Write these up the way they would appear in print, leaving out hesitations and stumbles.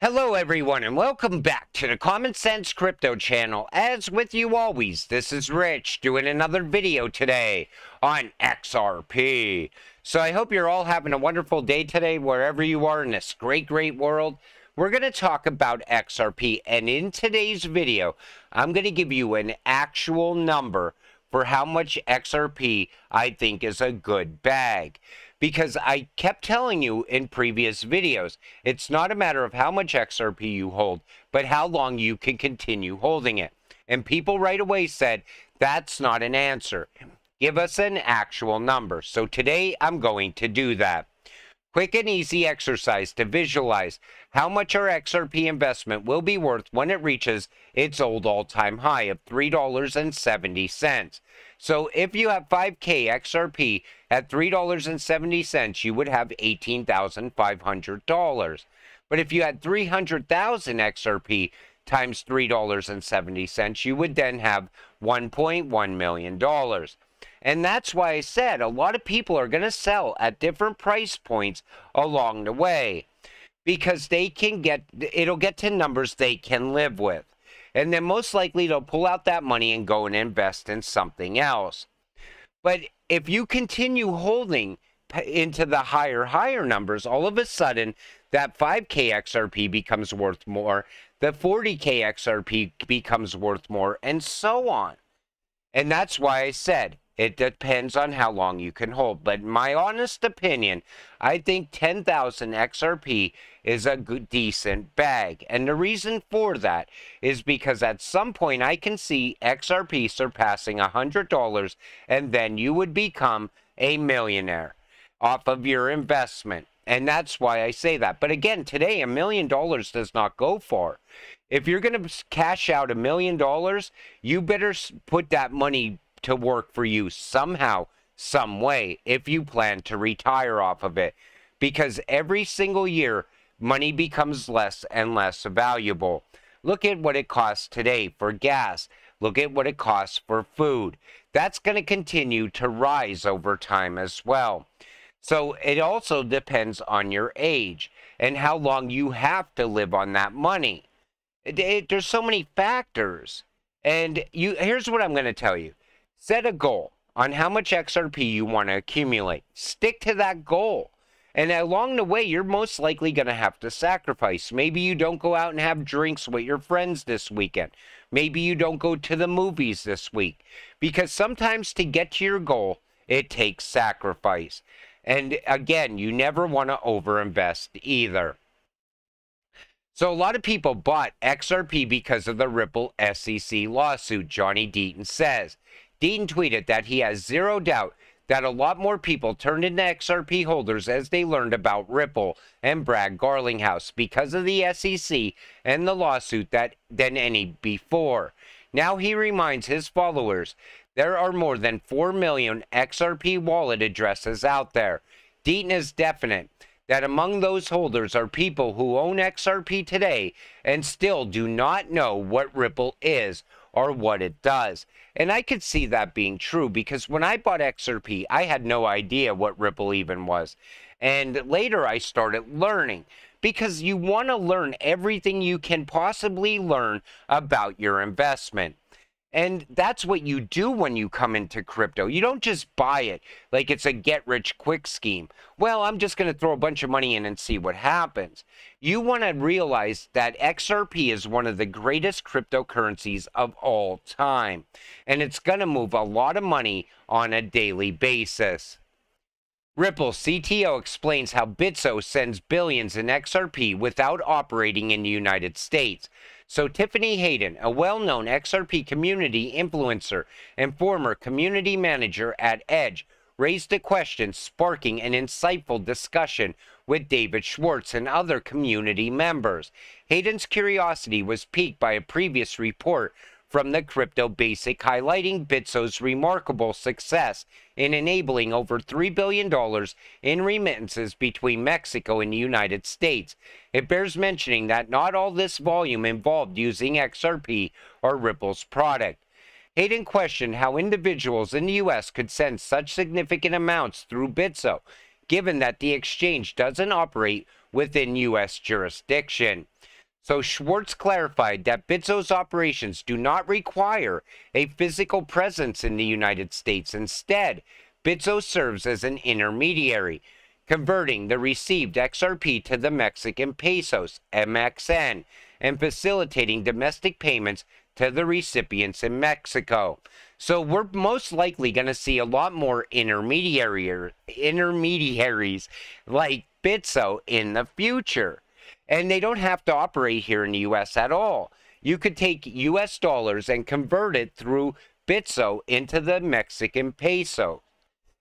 Hello everyone and welcome back to the Common Sense Crypto channel. As with you always, this is Rich doing another video today on XRP. So I hope you're all having a wonderful day today wherever you are in this great world. We're going to talk about XRP, and in today's video, I'm going to give you an actual number for how much XRP I think is a good bag. Because I kept telling you in previous videos, it's not a matter of how much XRP you hold, but how long you can continue holding it. And people right away said, that's not an answer. Give us an actual number. So today I'm going to do that. Quick and easy exercise to visualize how much our XRP investment will be worth when it reaches its old all-time high of $3.70. So if you have 5K XRP at $3.70, you would have $18,500. But if you had 300,000 XRP times $3.70, you would then have $1.1 million. And that's why I said a lot of people are going to sell at different price points along the way, because it'll get to numbers they can live with. And then most likely they'll pull out that money and go and invest in something else. But if you continue holding into the higher numbers, all of a sudden that 5K XRP becomes worth more, the 40K XRP becomes worth more, and so on. And that's why I said it depends on how long you can hold. But in my honest opinion, I think 10,000 XRP is a good, decent bag. And the reason for that is because at some point I can see XRP surpassing $100, and then you would become a millionaire off of your investment. And that's why I say that. But again, today, $1 million does not go far. If you're going to cash out $1 million, you better put that money to work for you somehow, some way, if you plan to retire off of it. Because every single year, money becomes less and less valuable. Look at what it costs today for gas. Look at what it costs for food. That's going to continue to rise over time as well. So it also depends on your age and how long you have to live on that money. There's so many factors. And here's what I'm going to tell you. Set a goal on how much XRP you want to accumulate. Stick to that goal. And along the way, you're most likely going to have to sacrifice. Maybe you don't go out and have drinks with your friends this weekend. Maybe you don't go to the movies this week. Because sometimes to get to your goal, it takes sacrifice. And again, you never want to overinvest either. So a lot of people bought XRP because of the Ripple SEC lawsuit, Johnny Deaton says. Deaton tweeted that he has zero doubt that a lot more people turned into XRP holders as they learned about Ripple and Brad Garlinghouse because of the SEC and the lawsuit than any before. Now he reminds his followers there are more than 4 million XRP wallet addresses out there. Deaton is definite that among those holders are people who own XRP today and still do not know what Ripple is or what it does. And I could see that being true because when I bought XRP, I had no idea what Ripple even was. And later I started learning because you want to learn everything you can possibly learn about your investment. And that's what you do when you come into crypto. You don't just buy it like it's a get-rich-quick scheme. Well, I'm just going to throw a bunch of money in and see what happens. You want to realize that XRP is one of the greatest cryptocurrencies of all time. And it's going to move a lot of money on a daily basis. Ripple CTO explains how Bitso sends billions in XRP without operating in the United States. So Tiffany Hayden, a well-known XRP community influencer and former community manager at Edge, raised a question sparking an insightful discussion with David Schwartz and other community members. Hayden's curiosity was piqued by a previous report from the Crypto Basic highlighting Bitso's remarkable success in enabling over $3 billion in remittances between Mexico and the United States. It bears mentioning that not all this volume involved using XRP or Ripple's product. Hayden questioned how individuals in the U.S. could send such significant amounts through Bitso, given that the exchange doesn't operate within U.S. jurisdiction. So Schwartz clarified that Bitso's operations do not require a physical presence in the United States. Instead, Bitso serves as an intermediary, converting the received XRP to the Mexican pesos, MXN, and facilitating domestic payments to the recipients in Mexico. So we're most likely going to see a lot more intermediaries like Bitso in the future. And they don't have to operate here in the U.S. at all. You could take U.S. dollars and convert it through Bitso into the Mexican peso.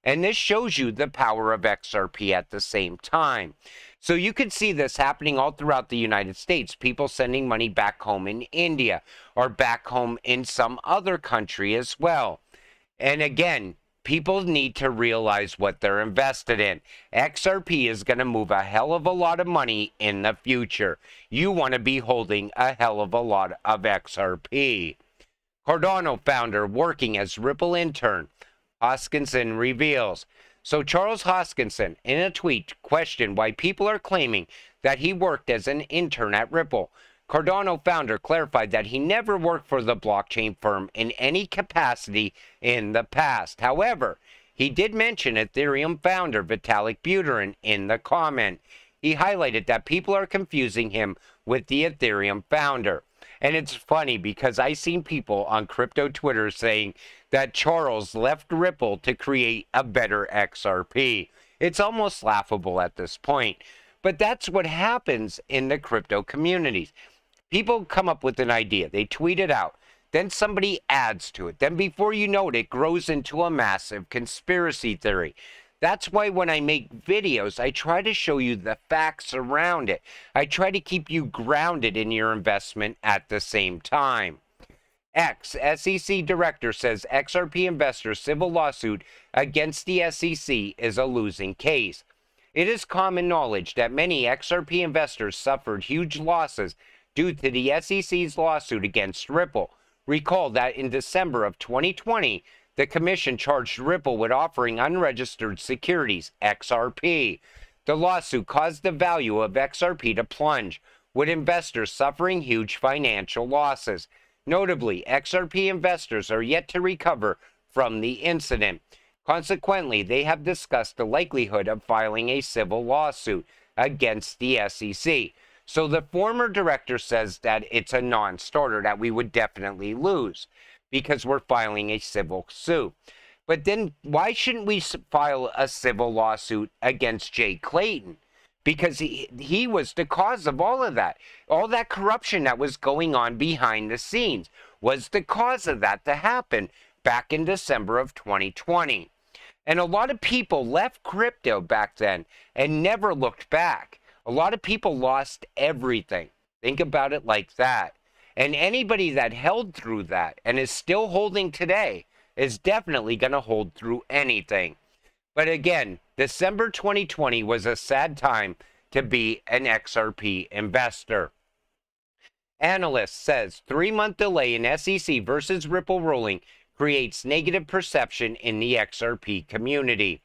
And this shows you the power of XRP at the same time. So you can see this happening all throughout the United States. People sending money back home in India or back home in some other country as well. And again, people need to realize what they're invested in. XRP is going to move a hell of a lot of money in the future. You want to be holding a hell of a lot of XRP. Cardano founder working as Ripple intern, Hoskinson reveals. So Charles Hoskinson, in a tweet, questioned why people are claiming that he worked as an intern at Ripple. Cardano founder clarified that he never worked for the blockchain firm in any capacity in the past. However, he did mention Ethereum founder Vitalik Buterin in the comment. He highlighted that people are confusing him with the Ethereum founder. And it's funny because I've seen people on crypto Twitter saying that Charles left Ripple to create a better XRP. It's almost laughable at this point. But that's what happens in the crypto communities. People come up with an idea, they tweet it out, then somebody adds to it. Then before you know it, it grows into a massive conspiracy theory. That's why when I make videos, I try to show you the facts around it. I try to keep you grounded in your investment at the same time. SEC director says XRP investors' civil lawsuit against the SEC is a losing case. It is common knowledge that many XRP investors suffered huge losses due to the SEC's lawsuit against Ripple. Recall that in December of 2020, the commission charged Ripple with offering unregistered securities, XRP. The lawsuit caused the value of XRP to plunge, with investors suffering huge financial losses. Notably, XRP investors are yet to recover from the incident. Consequently, they have discussed the likelihood of filing a civil lawsuit against the SEC. So the former director says that it's a non-starter, that we would definitely lose because we're filing a civil suit. But then why shouldn't we file a civil lawsuit against Jay Clayton? Because he was the cause of all of that. All that corruption that was going on behind the scenes was the cause of that to happen back in December of 2020. And a lot of people left crypto back then and never looked back. A lot of people lost everything. Think about it like that. And anybody that held through that and is still holding today is definitely going to hold through anything. But again, December 2020 was a sad time to be an XRP investor. Analyst says 3-month delay in SEC versus Ripple ruling creates negative perception in the XRP community.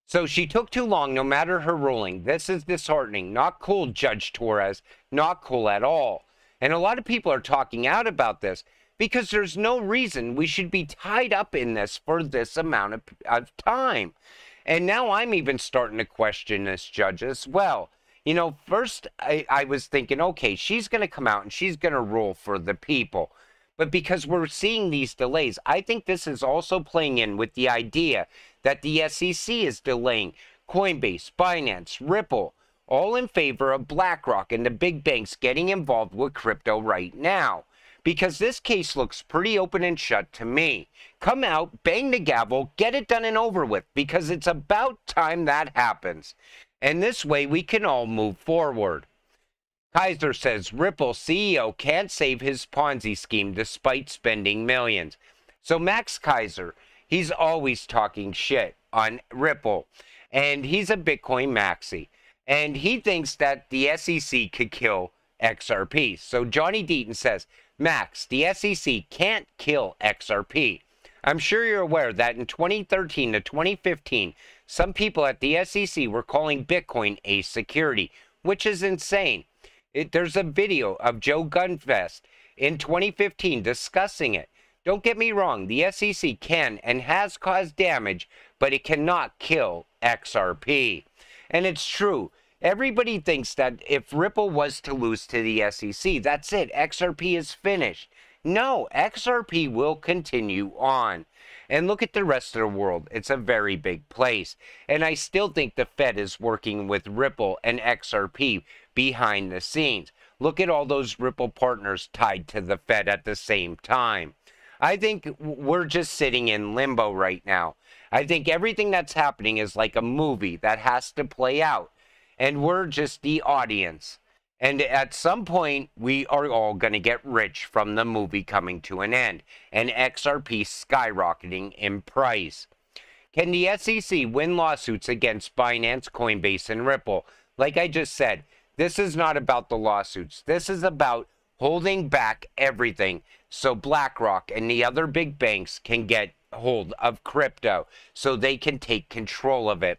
So she took too long no matter her ruling. This is disheartening. Not cool, Judge Torres. Not cool at all. And a lot of people are talking out about this because there's no reason we should be tied up in this for this amount of time. And now I'm even starting to question this judge as well. You know, first I was thinking, okay, she's going to come out and she's going to rule for the people. But because we're seeing these delays, I think this is also playing in with the idea that the SEC is delaying Coinbase, Binance, Ripple, all in favor of BlackRock and the big banks getting involved with crypto right now. Because this case looks pretty open and shut to me. Come out, bang the gavel, get it done and over with, because it's about time that happens. And this way we can all move forward. Kaiser says Ripple CEO can't save his Ponzi scheme despite spending millions. So Max Kaiser, he's always talking shit on Ripple. And he's a Bitcoin maxi. And he thinks that the SEC could kill XRP. So Johnny Deaton says, Max, the SEC can't kill XRP. I'm sure you're aware that in 2013 to 2015, some people at the SEC were calling Bitcoin a security. which is insane. There's a video of Joe Gunfest in 2015 discussing it. Don't get me wrong, the SEC can and has caused damage, but it cannot kill XRP. And it's true. Everybody thinks that if Ripple was to lose to the SEC, that's it. XRP is finished. No, XRP will continue on. And look at the rest of the world. It's a very big place. And I still think the Fed is working with Ripple and XRP behind the scenes. Look at all those Ripple partners tied to the Fed at the same time. I think we're just sitting in limbo right now. I think everything that's happening is like a movie that has to play out. And we're just the audience. And at some point, we are all going to get rich from the movie coming to an end. And XRP skyrocketing in price. Can the SEC win lawsuits against Binance, Coinbase, and Ripple? Like I just said, this is not about the lawsuits. This is about holding back everything so BlackRock and the other big banks can get hold of crypto so they can take control of it.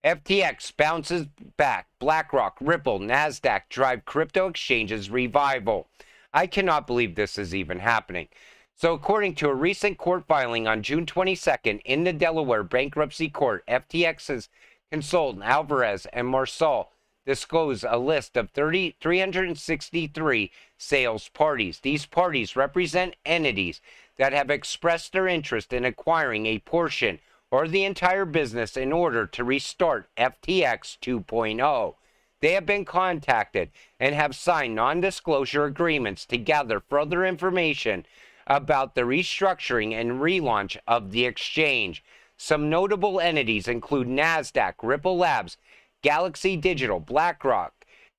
FTX bounces back. BlackRock, Ripple, NASDAQ drive crypto exchanges revival. I cannot believe this is even happening. So according to a recent court filing on June 22nd in the Delaware Bankruptcy Court, FTX's consultant Alvarez and Marsal disclose a list of 363 sales parties. These parties represent entities that have expressed their interest in acquiring a portion or the entire business in order to restart FTX 2.0. They have been contacted and have signed non-disclosure agreements to gather further information about the restructuring and relaunch of the exchange. Some notable entities include NASDAQ, Ripple Labs, Galaxy Digital, BlackRock,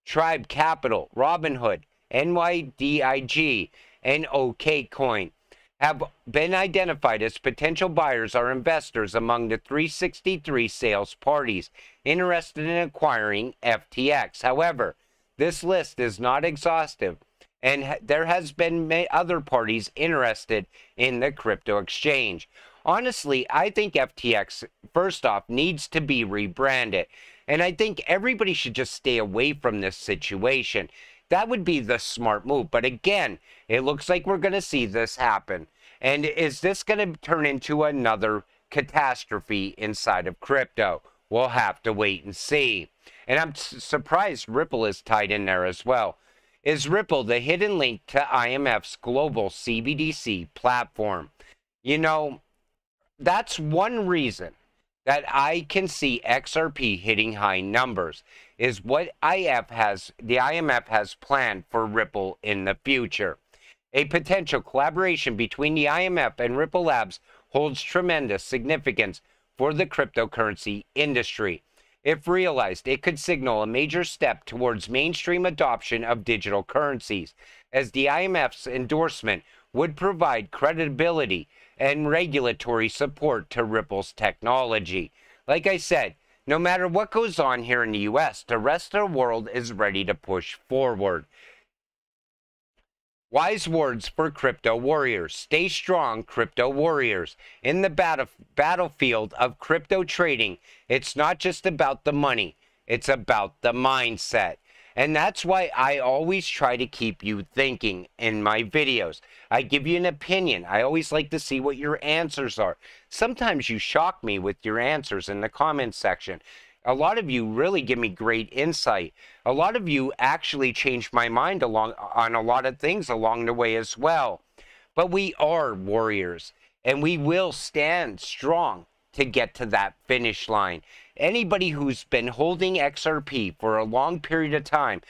Tribe Capital, Robinhood, NYDIG, and OKCoin have been identified as potential buyers or investors among the 363 sales parties interested in acquiring FTX. However, this list is not exhaustive, and there has been other parties interested in the crypto exchange. Honestly, I think FTX, first off, needs to be rebranded. And I think everybody should just stay away from this situation. That would be the smart move. But again, it looks like we're going to see this happen. And is this going to turn into another catastrophe inside of crypto? We'll have to wait and see. And I'm surprised Ripple is tied in there as well. Is Ripple the hidden link to IMF's global CBDC platform? You know, that's one reason that I can see XRP hitting high numbers, is what the IMF has planned for Ripple in the future. A potential collaboration between the IMF and Ripple Labs holds tremendous significance for the cryptocurrency industry. If realized, it could signal a major step towards mainstream adoption of digital currencies, as the IMF's endorsement would provide credibility and regulatory support to Ripple's technology. Like I said, no matter what goes on here in the US, the rest of the world is ready to push forward. Wise words for crypto warriors. Stay strong, crypto warriors. In the battlefield of crypto trading, it's not just about the money, it's about the mindset. And that's why I always try to keep you thinking in my videos. I give you an opinion. I always like to see what your answers are. Sometimes you shock me with your answers in the comments section. A lot of you really give me great insight. A lot of you actually changed my mind on a lot of things along the way as well. But we are warriors, and we will stand strong to get to that finish line. Anybody who's been holding XRP for a long period of time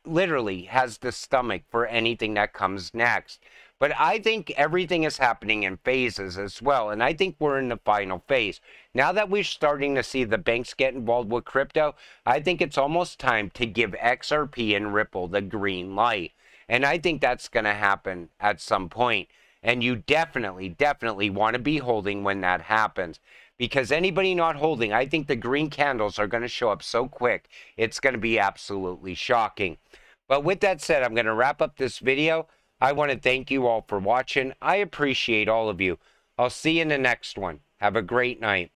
literally has the stomach for anything that comes next. But I think everything is happening in phases as well, and I think we're in the final phase. Now that we're starting to see the banks get involved with crypto, I think it's almost time to give XRP and Ripple the green light. And I think that's going to happen at some point. And you definitely want to be holding when that happens. Because anybody not holding, I think the green candles are going to show up so quick, it's going to be absolutely shocking. But with that said, I'm going to wrap up this video. I want to thank you all for watching. I appreciate all of you. I'll see you in the next one. Have a great night.